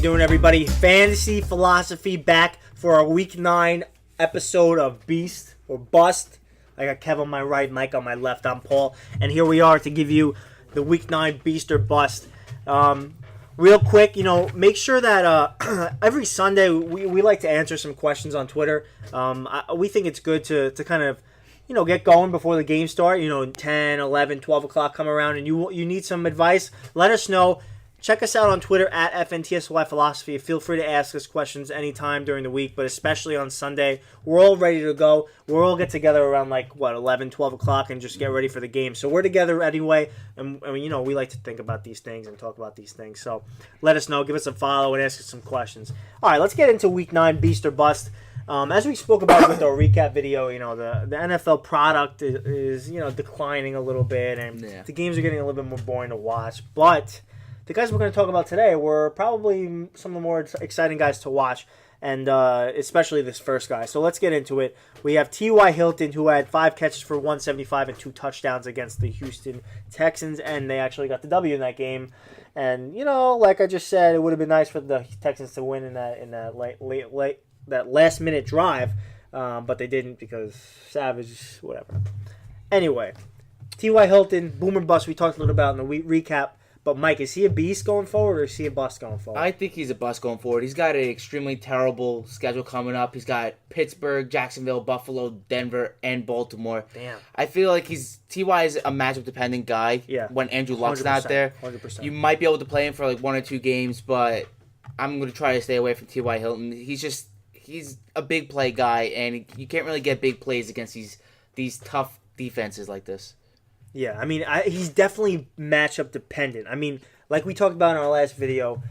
you doing, everybody? Fantasy Philosophy back for our Week 9 episode of Beast or Bust. I got Kev on my right, Mike on my left. I'm Paul. And here we are to give you the Week 9 Beast or Bust. Real quick, make sure that every Sunday we like to answer some questions on Twitter. We think it's good to kind of get going before the game start. 10, 11, 12 o'clock come around and you need some advice. Let us know. Check us out on Twitter at FNTSY Philosophy. Feel free to ask us questions anytime during the week, but especially on Sunday. We're all ready to go. We'll all get together around 11, 12 o'clock and just get ready for the game. So we're together anyway, and we like to think about these things and talk about these things. So let us know. Give us a follow and ask us some questions. All right, let's get into Week 9 Beast or Bust. As we spoke about with our recap video, the NFL product is declining a little bit, and the games are getting a little bit more boring to watch, but the guys we're going to talk about today were probably some of the more exciting guys to watch, and especially this first guy. So let's get into it. We have T.Y. Hilton, who had 5 catches for 175 and 2 touchdowns against the Houston Texans, and they actually got the W in that game. And, like I just said, it would have been nice for the Texans to win in that late that last-minute drive, but they didn't because Savage, whatever. Anyway, T.Y. Hilton, boomer bust, we talked a little about in the recap. But, Mike, is he a beast going forward or is he a bust going forward? I think he's a bust going forward. He's got an extremely terrible schedule coming up. He's got Pittsburgh, Jacksonville, Buffalo, Denver, and Baltimore. Damn. I feel like T.Y. is a matchup-dependent guy. Yeah. When Andrew Luck's not there. 100%. You might be able to play him for 1 or 2 games, but I'm going to try to stay away from T.Y. Hilton. He's a big play guy, and you can't really get big plays against these tough defenses like this. Yeah, he's definitely matchup dependent. Like we talked about in our last video,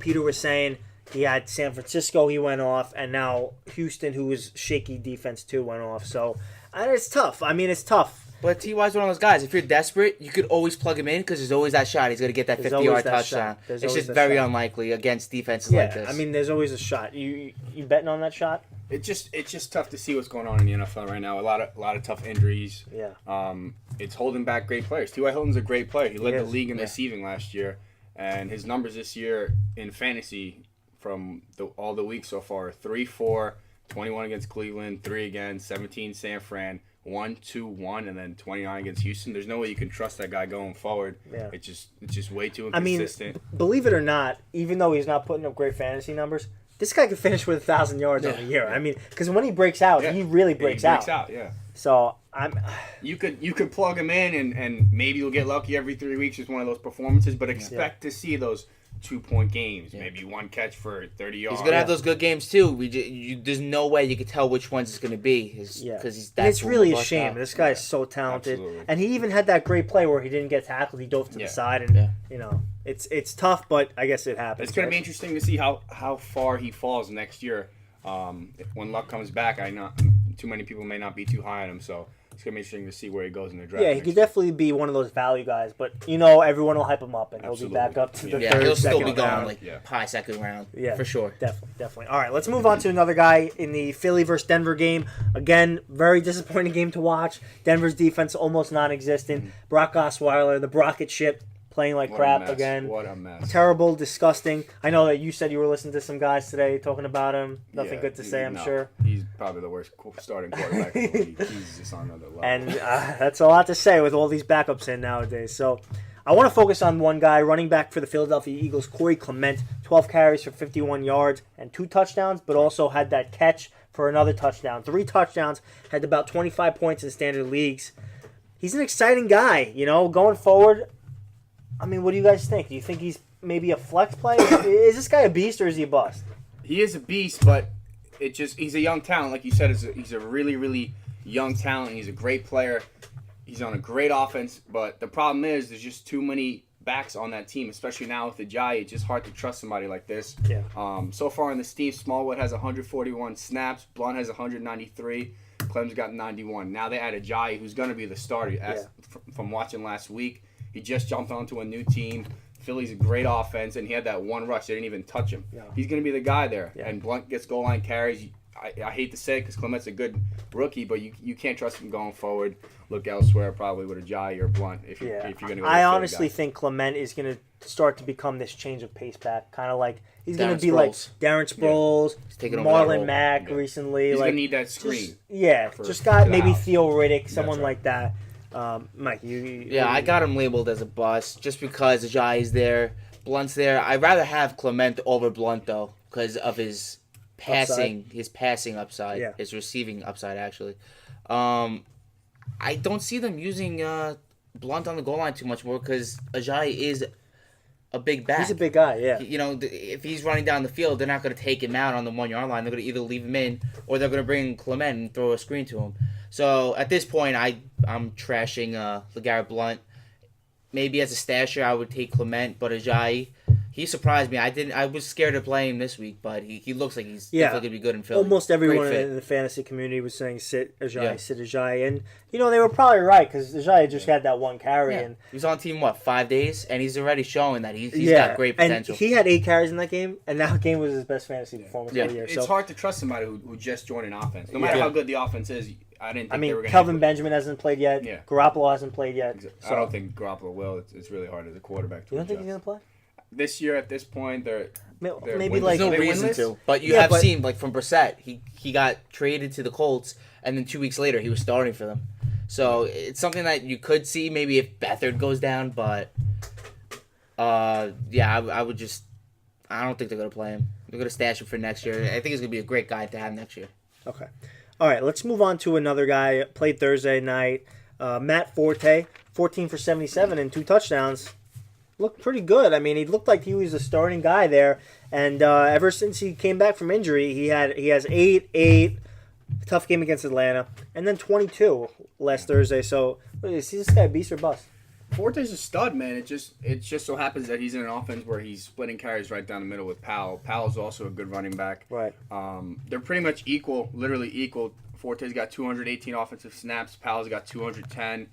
Peter was saying he had San Francisco, he went off, and now Houston, who was shaky defense too, went off. So it's tough. It's tough. But T.Y.'s one of those guys. If you're desperate, you could always plug him in because there's always that shot. He's going to get that 50-yard touchdown. It's just very unlikely against defenses like this. There's always a shot. You betting on that shot? It's just tough to see what's going on in the NFL right now. A lot of tough injuries. Yeah. It's holding back great players. T.Y. Hilton's a great player. He led the league in receiving last year, and his numbers this year in fantasy from all the weeks so far: 3-4, 21 against Cleveland, 3 again, 17 San Fran, 1-2-1, and then 29 against Houston. There's no way you can trust that guy going forward. Yeah. It's just way too inconsistent. Believe it or not, even though he's not putting up great fantasy numbers, this guy could finish with 1,000 yards on a year. Because when he breaks out, he really breaks out. Yeah. So you could plug him in and maybe you'll get lucky every 3 weeks with one of those performances, but expect to see those 2-point games, maybe 1 catch for 30 yards. He's gonna have those good games too. There's no way you could tell which ones it's gonna be because he's that. It's really a shame. This guy is so talented, and he even had that great play where he didn't get tackled. He dove to the side, and it's tough, but I guess it happens. It's gonna be interesting to see how far he falls next year. When Luck comes back, too many people may not be too high on him, so it's going to be interesting to see where he goes in the draft. Yeah, he could definitely be one of those value guys, but everyone will hype him up, and he'll be back up to the third, he'll still be round. going high second round, for sure. Definitely. All right, let's move on to another guy in the Philly versus Denver game. Again, very disappointing game to watch. Denver's defense almost non-existent. Brock Osweiler, the Brocket ship, playing like crap again. What a mess. Terrible, disgusting. I know that you said you were listening to some guys today talking about him. Nothing good to say, I'm sure. He's probably the worst starting quarterback in the league. He's just on another level. And that's a lot to say with all these backups in nowadays. So I want to focus on one guy, running back for the Philadelphia Eagles, Clement. 12 carries for 51 yards and 2 touchdowns, but also had that catch for another touchdown. 3 touchdowns, had about 25 points in standard leagues. He's an exciting guy, going forward. What do you guys think? Do you think he's maybe a flex play? Is this guy a beast or is he a bust? He is a beast, but he's a young talent. Like you said, he's a really, really young talent. He's a great player. He's on a great offense, but the problem is there's just too many backs on that team, especially now with Ajayi. It's just hard to trust somebody like this. Yeah. So far in the Steve, Smallwood has 141 snaps. Blunt has 193. Clem's got 91. Now they add Ajayi, who's going to be the starter. From watching last week, he just jumped onto a new team. Philly's a great offense, and he had that 1 rush. They didn't even touch him. Yeah. He's going to be the guy there. Yeah. And Blunt gets goal line carries. I hate to say it because Clement's a good rookie, but you can't trust him going forward. Look elsewhere, probably with a Jai or Blunt if you're going to go. I honestly think Clement is going to start to become this change of pace back, kind of like he's going to be like Darren Sproles, Marlon Mack recently. He's like, going to need that screen. Just got maybe Theo Riddick, someone like that. Mike, I got him labeled as a bust just because Ajayi's there, Blunt's there. I'd rather have Clement over Blunt though because of his passing upside, his receiving upside actually. I don't see them using Blunt on the goal line too much more because Ajayi is a big back. He's a big guy, yeah. If he's running down the field, they're not going to take him out on the 1 yard line. They're going to either leave him in or they're going to bring Clement and throw a screen to him. So at this point, I'm trashing LeGarrette Blunt. Maybe as a stasher, I would take Clement, but Ajayi, he surprised me. I was scared to play him this week, but he looks like he's definitely going to be good in Philly. Almost everyone in the fantasy community was saying sit Ajayi. And, they were probably right because Ajayi just had that one carry. Yeah. And he was on team, 5 days? And he's already showing that he's got great potential. And he had 8 carries in that game, and that game was his best fantasy performance of the year. It's hard to trust somebody who just joined an offense. No matter how good the offense is, I didn't think they were going to Kelvin Benjamin hasn't played yet. Yeah. Garoppolo hasn't played yet. So. I don't think Garoppolo will. It's really hard as a quarterback to You don't think he's going to play? This year, at this point, they're maybe like there's no reason to. But you have seen, like from Brissett, he got traded to the Colts, and then 2 weeks later he was starting for them. So it's something that you could see maybe if Beathard goes down, but I would just I don't think they're gonna play him. They're gonna stash him for next year. I think he's gonna be a great guy to have next year. Okay. All right, let's move on to another guy. Played Thursday night. Matt Forte, 14 for 77 and 2 touchdowns. Looked pretty good. I mean, he looked like he was a starting guy there. And ever since he came back from injury, he has 8, tough game against Atlanta, and then 22 last Thursday. So, is this guy beast or bust? Forte's a stud, man. It just so happens that he's in an offense where he's splitting carries right down the middle with Powell. Powell's also a good running back. Right. They're pretty much equal, literally equal. Forte's got 218 offensive snaps. Powell's got 210.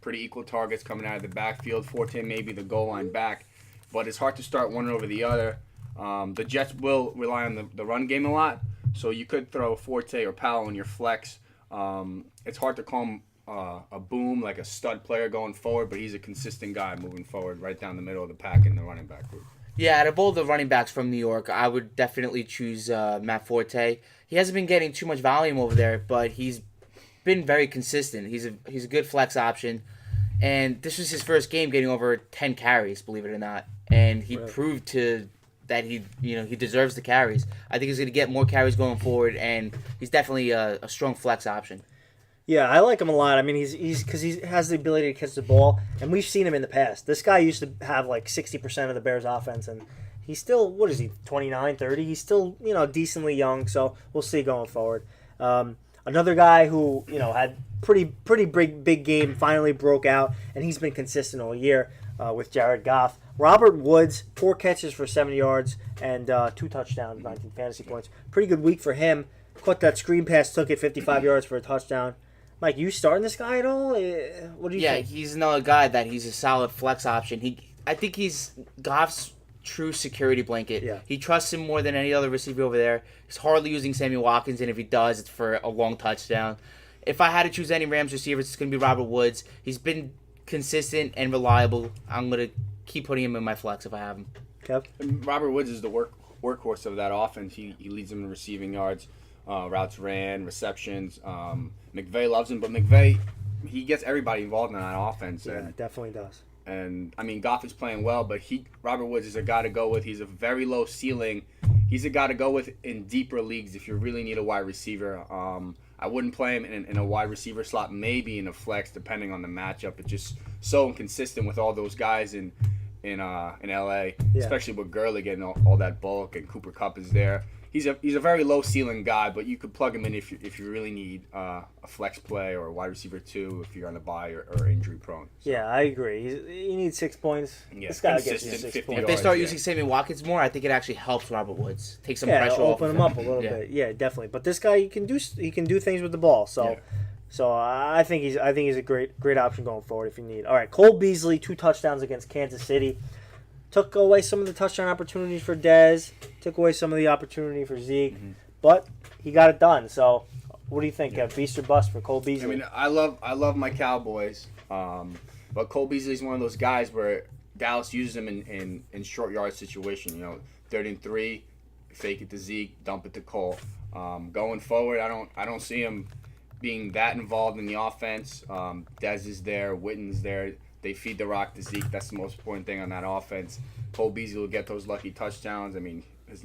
Pretty equal targets coming out of the backfield. Forte may be the goal line back, but it's hard to start one over the other. The Jets will rely on the run game a lot, so you could throw Forte or Powell in your flex. It's hard to call him a boom, like a stud player going forward, but he's a consistent guy moving forward right down the middle of the pack in the running back group. Yeah, out of all the running backs from New York, I would definitely choose Matt Forte. He hasn't been getting too much volume over there, but he's been very consistent. He's a good flex option, and this was his first game getting over 10 carries, believe it or not, and he proved that he deserves the carries. I think he's going to get more carries going forward, and he's definitely a strong flex option. Yeah, I like him a lot. I mean, he's because he has the ability to catch the ball, and we've seen him in the past. This guy used to have like 60% of the Bears' offense, and he's still, 29, 30? He's still, decently young, so we'll see going forward. Another guy who, had pretty big game, finally broke out, and he's been consistent all year with Jared Goff. Robert Woods, 4 catches for 70 yards and 2 touchdowns, 19 fantasy points. Pretty good week for him. Caught that screen pass, took it 55 yards for a touchdown. Mike, you starting this guy at all? What do you think? Yeah, he's another guy that he's a solid flex option. I think he's Goff's true security blanket. Yeah. He trusts him more than any other receiver over there. He's hardly using Sammy Watkins, and if he does, it's for a long touchdown. If I had to choose any Rams receivers, it's going to be Robert Woods. He's been consistent and reliable. I'm going to keep putting him in my flex if I have him. Kev? Robert Woods is the workhorse of that offense. He leads them in receiving yards, routes ran, receptions. McVay loves him, but McVay, he gets everybody involved in that offense. Yeah, definitely does. And, I mean, Goff is playing well, but Robert Woods is a guy to go with. He's a very low ceiling. He's a guy to go with in deeper leagues if you really need a wide receiver. I wouldn't play him in a wide receiver slot, maybe in a flex, depending on the matchup. It's just so inconsistent with all those guys in LA, especially with Gurley getting all that bulk, and Cooper Kupp is there. He's a very low ceiling guy, but you could plug him in if you really need a flex play or a wide receiver 2 if you're on a bye or injury prone. So. Yeah, I agree. You need 6 points. Yeah, this guy gets you 6 points. If they start using Sammy Watkins more, I think it actually helps Robert Woods. Take some pressure off. Open him up a little bit. Yeah, definitely. But this guy, he can do things with the ball. So, I think he's a great option going forward if you need. All right, Cole Beasley, 2 touchdowns against Kansas City. Took away some of the touchdown opportunities for Dez. Took away some of the opportunity for Zeke. Mm-hmm. but he got it done. So, what do you think? Beast or bust for Cole Beasley? I mean, I love my Cowboys, but Cole Beasley is one of those guys where Dallas uses him in short yard situation. 3rd and 3, fake it to Zeke, dump it to Cole. Going forward, I don't see him being that involved in the offense. Dez is there, Witten's there. They feed the rock to Zeke. That's the most important thing on that offense. Cole Beasley will get those lucky touchdowns. I mean, his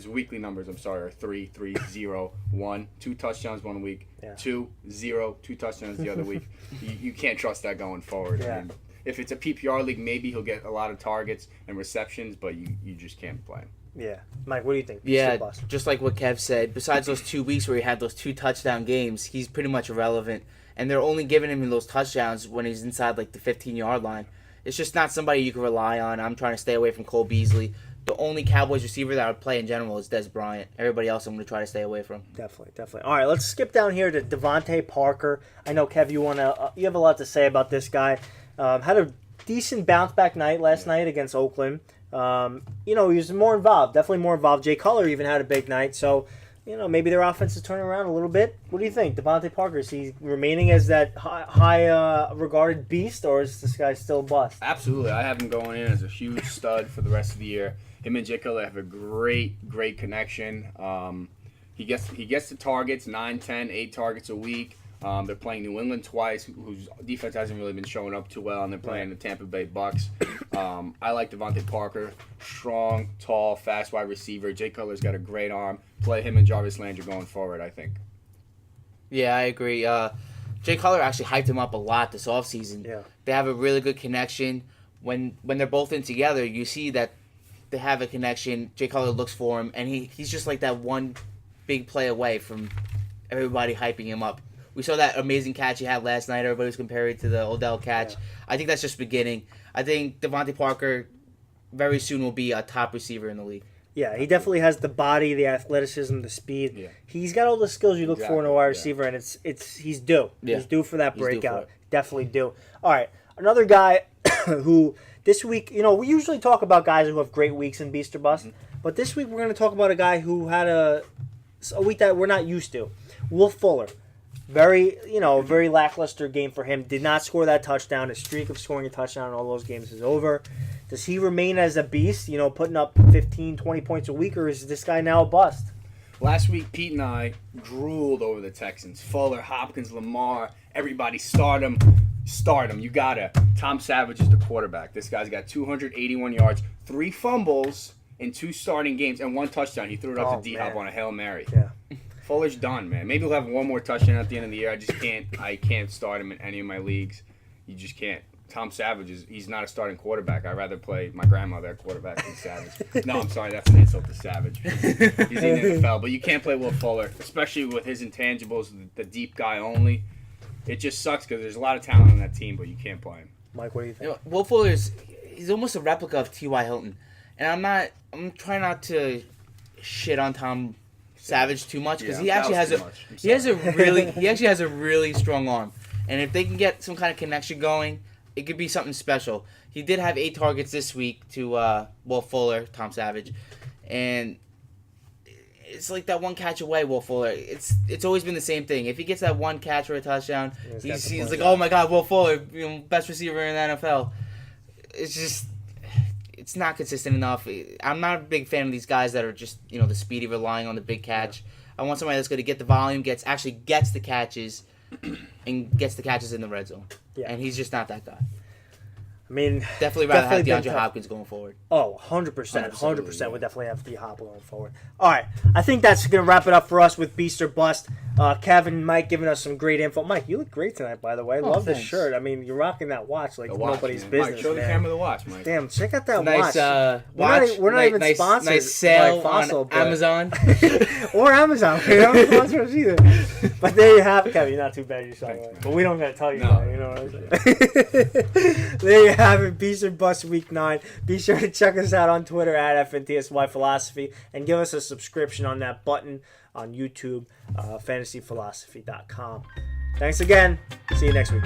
weekly numbers, are 3, 3, 0, 1, 2 touchdowns 1 week, 2, 0, 2 touchdowns the other week. You can't trust that going forward. Yeah. I mean, if it's a PPR league, maybe he'll get a lot of targets and receptions, but you just can't play him. Yeah. Mike, what do you think? Yeah, just like what Kev said, besides those 2 weeks where he had those 2 touchdown games, he's pretty much irrelevant. And they're only giving him those touchdowns when he's inside like the 15-yard line. It's just not somebody you can rely on. I'm trying to stay away from Cole Beasley. The only Cowboys receiver that I would play in general is Des Bryant. Everybody else I'm going to try to stay away from. Definitely. All right, let's skip down here to Devante Parker. I know, Kev, you have a lot to say about this guy. Had a decent bounce back night last night against Oakland. He was more involved, definitely more involved. Jay Cutler even had a big night, so maybe their offense is turning around a little bit. What do you think, Devante Parker? Is he remaining as that high regarded beast, or is this guy still bust? Absolutely, I have him going in as a huge stud for the rest of the year. Him and Jay Cutler have a great connection. He gets the targets, 9, 10, 8 targets a week. They're playing New England twice, whose defense hasn't really been showing up too well, and they're playing the Tampa Bay Bucks. I like Devante Parker. Strong, tall, fast wide receiver. Jay Cutler's got a great arm. Play him and Jarvis Landry going forward, I think. Yeah, I agree. Jay Cutler actually hyped him up a lot this offseason. Yeah. They have a really good connection. When they're both in together, you see that they have a connection. Jay Cutler looks for him, and he's just like that one big play away from everybody hyping him up. We saw that amazing catch he had last night. Everybody was comparing it to the Odell catch. Yeah. I think that's just beginning. I think Devante Parker very soon will be a top receiver in the league. Yeah, he definitely has the body, the athleticism, the speed. Yeah. He's got all the skills you look for in a wide receiver, and he's due. Yeah. He's due for that breakout. Definitely due. All right, another guy who this week, we usually talk about guys who have great weeks in Beast or Bust, but this week we're going to talk about a guy who had a week that we're not used to. Will Fuller. Very lackluster game for him. Did not score that touchdown. His streak of scoring a touchdown in all those games is over. Does he remain as a beast, putting up 15, 20 points a week, or is this guy now a bust? Last week, Pete and I drooled over the Texans. Fuller, Hopkins, Lamar, everybody start him. You gotta. Tom Savage is the quarterback. This guy's got 281 yards, 3 fumbles in 2 starting games, and 1 touchdown. He threw it up to D-Hop on a Hail Mary. Yeah. Fuller's done, man. Maybe he'll have 1 more touchdown at the end of the year. I can't start him in any of my leagues. You just can't. Tom Savage he's not a starting quarterback. I'd rather play my grandmother at quarterback than Savage. No, I'm sorry, that's an insult to Savage. He's in the NFL, but you can't play Will Fuller, especially with his intangibles, the deep guy only. It just sucks because there's a lot of talent on that team, but you can't play him. Mike, what do you think? Will Fuller he's almost a replica of T.Y. Hilton, and I'm trying not to shit on Tom Savage too much because he actually has a really strong arm, and if they can get some kind of connection going, it could be something special. He did have 8 targets this week to Will Fuller, Tom Savage, and it's like that one catch away. Will Fuller, it's always been the same thing. If he gets that one catch or a touchdown, he's like, oh my God, Will Fuller, best receiver in the NFL. It's not consistent enough. I'm not a big fan of these guys that are just, the speedy, relying on the big catch. Yeah. I want somebody that's going to get the volume, gets the catches, and gets the catches in the red zone. Yeah. And he's just not that guy. I mean, definitely rather have DeAndre Hopkins going forward. Oh, 100%. 100% would definitely have D-Hop going forward. All right. I think that's going to wrap it up for us with Beast or Bust. Kevin and Mike giving us some great info. Mike, you look great tonight, by the way. Love the shirt. I mean, you're rocking that watch like nobody's business. Mike, show the camera the watch, Mike. Damn, check out that watch. We're not even sponsored. Nice sale on Amazon. Or Amazon. We don't sponsor us either. But there you have it, Kevin. You're not too bad yourself. Thanks, but we don't got to tell you that. You know what I'm saying? There you have it. Beast or Bust Week 9. Be sure to check us out on Twitter at FNTSY Philosophy and give us a subscription on that button on YouTube, fantasyphilosophy.com. Thanks again. See you next week.